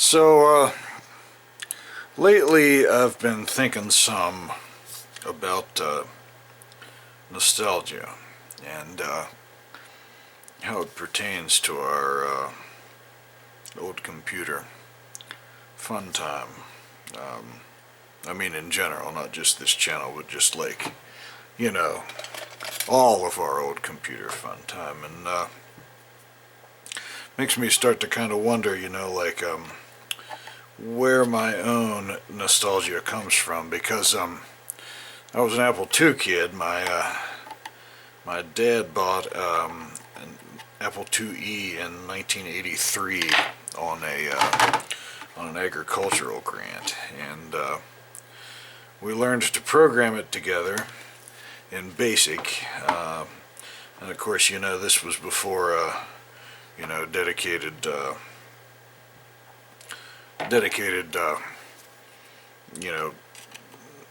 So, lately I've been thinking some about nostalgia and how it pertains to our old computer. Fun time. I mean in general, not just this channel, but just like, all of our old computer fun time. And makes me start to kind of wonder, where my own nostalgia comes from, because I was an Apple II kid. My dad bought an Apple IIe in 1983 on an agricultural grant, and we learned to program it together in BASIC, and of course, this was before dedicated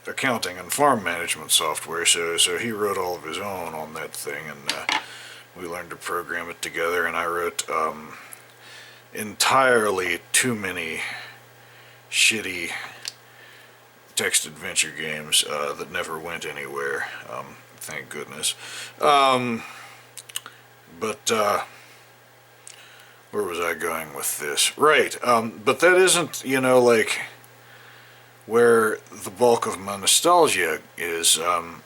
accounting and farm management software, so he wrote all of his own on that thing, and we learned to program it together, and I wrote entirely too many shitty text adventure games that never went anywhere, thank goodness. But where was I going with this? Right, but that isn't, where the bulk of my nostalgia is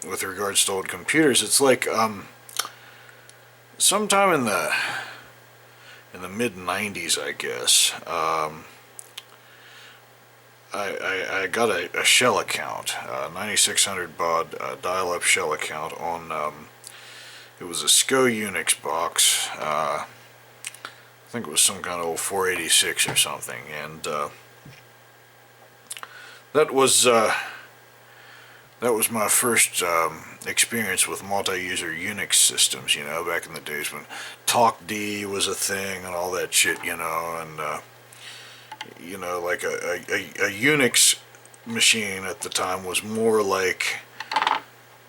with regards to old computers. It's like sometime in the mid-90s, I guess, I got a shell account, 9600 baud dial-up shell account on, it was a SCO Unix box. I think it was some kind of old 486 or something, and that was my first experience with multi-user Unix systems, back in the days when TalkD was a thing and all that shit, and like a Unix machine at the time was more like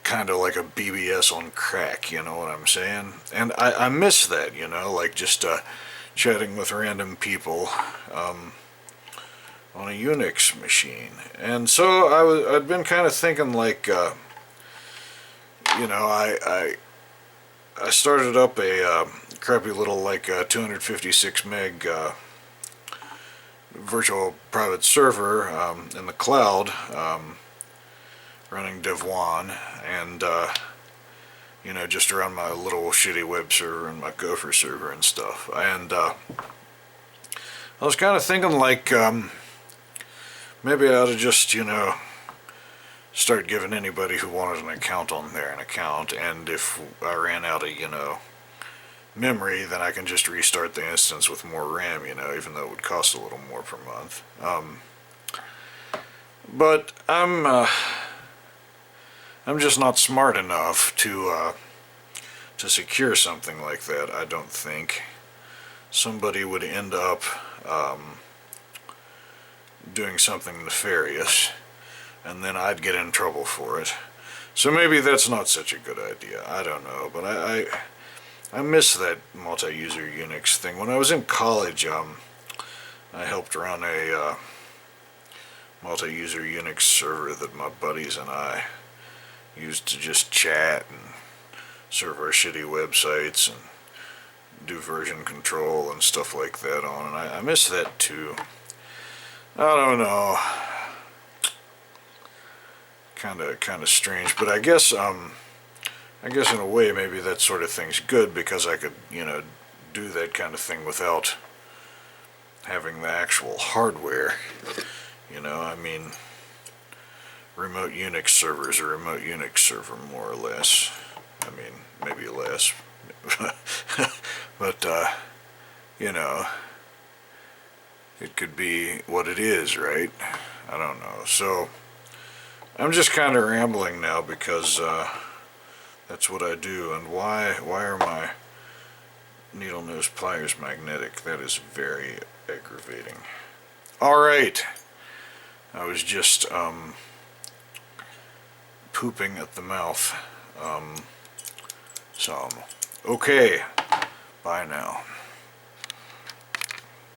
kind of like a BBS on crack, you know what I'm saying? And I miss that, like just chatting with random people on a Unix machine. And so I'd been kind of thinking, like, I started up a crappy little, like, 256 meg virtual private server in the cloud, running Devuan, and just around my little shitty web server and my Gopher server and stuff. And I was kind of thinking, like, maybe I ought to just, start giving anybody who wanted an account on there an account, and if I ran out of, memory, then I can just restart the instance with more RAM, even though it would cost a little more per month. But I'm just not smart enough to secure something like that, I don't think. Somebody would end up doing something nefarious, and then I'd get in trouble for it. So maybe that's not such a good idea, I don't know, but I miss that multi-user Unix thing. When I was in college, I helped run a multi-user Unix server that my buddies and I used to just chat and serve our shitty websites and do version control and stuff like that on, and I miss that too. I don't know, kind of strange, but I guess in a way maybe that sort of thing's good, because I could, do that kind of thing without having the actual hardware, I mean, remote Unix servers or remote Unix server, more or less. I mean, maybe less, but, it could be what it is, right? I don't know. So, I'm just kind of rambling now, because that's what I do. And why are my needle nose pliers magnetic? That is very aggravating. Alright, I was just pooping at the mouth some. Okay, bye now.